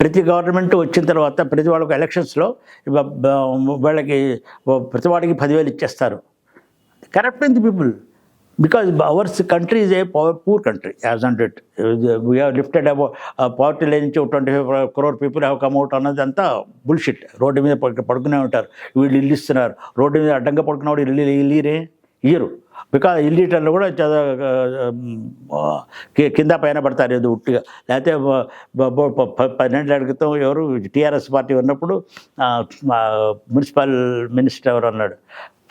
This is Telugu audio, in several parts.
ప్రతి గవర్నమెంట్ వచ్చిన తర్వాత ప్రతి వాళ్ళకి ఎలక్షన్స్లో వాళ్ళకి ప్రతి వాడికి 10,000 ఇచ్చేస్తారు. Corrupting the people because our country is a poor country as on it. We have lifted about poverty line నుంచి 25 crore people have come out అన్నది అంతా బుల్షిట్. రోడ్డు మీద పడుకునే ఉంటారు, వీళ్ళు ఇల్లు ఇస్తున్నారు. రోడ్డు మీద అడ్డంగా పడుకున్నవాడు ఇల్లురే ఇయ్యరు. బికాజ్ ఇల్లీటర్లు కూడా కింద పైన పడతారు ఏదో ఉట్టిగా. లేకపోతే 12 ఏళ్ల క్రితం ఎవరు టీఆర్ఎస్ పార్టీ ఉన్నప్పుడు మున్సిపల్ మినిస్టర్ ఎవరు అన్నాడు,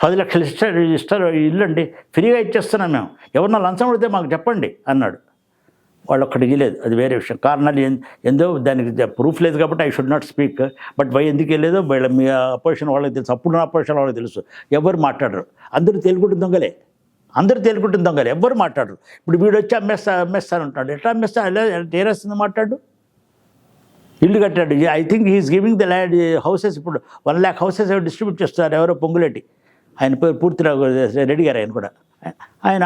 10 లక్షలు ఇస్తారు ఇల్లు అండి, ఫ్రీగా ఇచ్చేస్తున్నాం మేము, ఎవరన్నా లంచం పడితే మాకు చెప్పండి అన్నాడు. వాళ్ళు ఒక్కడికి ఇవ్వలేదు, అది వేరే విషయం. కారణాలు ఏందో దానికి ప్రూఫ్ లేదు కాబట్టి I should not speak. But why ఎందుకు వెళ్ళేదో వీళ్ళ మీ అపోజిషన్ వాళ్ళకి తెలుసు, అప్పుడు అపోజిషన్ వాళ్ళకి తెలుసు. ఎవరు మాట్లాడరు, అందరూ తేలుకుంటుంది దొంగలే, ఎవ్వరు మాట్లాడరు. ఇప్పుడు వీడు వచ్చి అమ్మేస్తాను అంటాడు. ఎట్లా అమ్మేస్తాను, టేరస్తుంది మాట్లాడు. ఇల్లు కట్టాడు, I think he is giving the land houses. ఇప్పుడు 1 lakh హౌసెస్ డిస్ట్రిబ్యూట్ చేస్తున్నారు ఎవరో పొంగులేటి, ఆయన పేరు పూర్తిగా రెడ్డి గారు. ఆయన కూడా ఆయన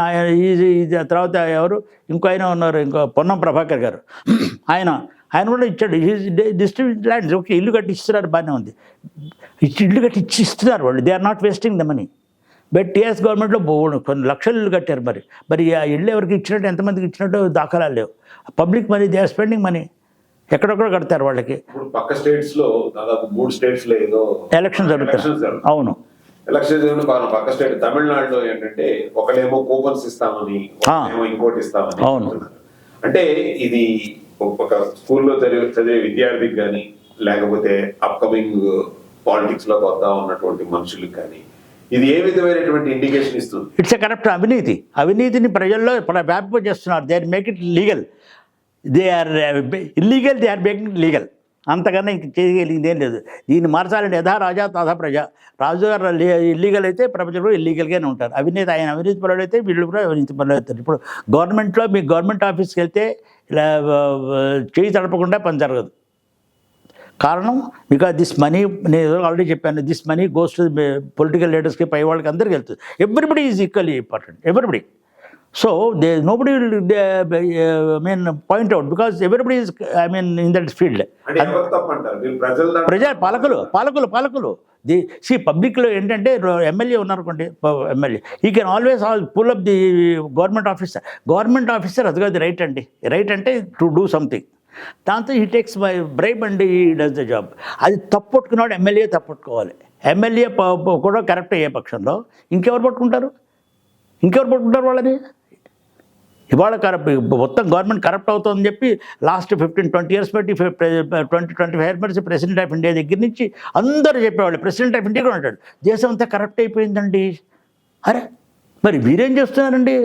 తర్వాత ఎవరు ఇంకో ఆయన ఉన్నారు, ఇంకో పొన్నం ప్రభాకర్ గారు, ఆయన కూడా ఇచ్చాడు. Distribute lands. ఓకే, ఇల్లు కట్టి ఇస్తున్నారు, బాగానే ఉంది. ఇల్లు కట్టి ఇస్తున్నారు వాళ్ళు, they are not wasting the money. But TRS గవర్నమెంట్లో కొన్ని లక్షలు ఇల్లు కట్టారు. మరి ఆ ఇల్లు ఎవరికి ఇచ్చినట్టు, ఎంతమందికి ఇచ్చినట్టు దాఖలాలు లేవు. Public money, they are spending money. ఎక్కడొక్కడ కడతారు వాళ్ళకి. పక్క స్టేట్స్లో దాదాపు 3 స్టేట్స్లో ఏదో ఎలక్షన్ జరుగుతాయి. అవును, ఎలక్షన్ పక్క స్టేట్ తమిళనాడులో ఏంటంటే ఒకలేమో కూపన్స్ ఇస్తామని, ఇంకోటి ఇస్తామని. అవును. అంటే ఇది ఒక స్కూల్లో చదివే విద్యార్థికి కానీ, లేకపోతే అప్కమింగ్ పాలిటిక్స్ లోకి వద్దా ఉన్నటువంటి మనుషులకు కానీ ఇది ఏ విధమైనటువంటి ఇండికేషన్ ఇస్తుంది? It's a corrupt. అవినీతిని ప్రజల్లో వ్యాపింప చేస్తున్నారు. They are make it legal. They are illegal, they are making it legal. అంతకన్నా ఇంక చేయగలిగింది ఏం లేదు. దీన్ని మార్చాలంటే యథా రాజా తథా ప్రజ. రాజుగారు ఇల్లీగల్ అయితే ప్రపంచంలో ఇల్లీగల్గానే ఉంటారు. ఆయన అవినీతి పరుడు అయితే వీళ్ళు కూడా అవినీతి పరులు అవుతారు. ఇప్పుడు గవర్నమెంట్లో మీ గవర్నమెంట్ ఆఫీస్కి వెళ్తే ఇలా చేయి తడపకుండా పని జరగదు. కారణం బికాజ్ దిస్ మనీ, నేను ఆల్రెడీ చెప్పాను, this money goes to political లీడర్స్కి, పై వాళ్ళకి అందరికీ వెళ్తుంది. Everybody is equally important, everybody. So nobody will point out because everybody is in that field. పాలకులు పబ్లిక్లో ఏంటంటే ఎమ్మెల్యే ఉన్నారనుకోండి, ఎమ్మెల్యే ఈ can always pull up the government officer. అది కాదు రైట్ అంటే టు డూ సంథింగ్. దాంతో he takes my bribe and he does the job. అది తప్పట్టుకున్నాడు ఎమ్మెల్యే, తప్పట్టుకోవాలి. ఎమ్మెల్యే కూడా కరెక్ట్ అయ్యే పక్షంలో ఇంకెవరు పట్టుకుంటారు వాళ్ళని? ఇవాళ మొత్తం గవర్నమెంట్ కరప్ట్ అవుతుందని చెప్పి లాస్ట్ 15-20 years బట్టి 20-25 years ప్రెసిడెంట్ ఆఫ్ ఇండియా దగ్గర నుంచి అందరూ చెప్పేవాళ్ళు. ప్రెసిడెంట్ ఆఫ్ ఇండియా కూడా ఉంటాడు, దేశం అంతా కరప్ట్ అయిపోయిందండి. అరే మరి మీరేం చేస్తున్నారండి?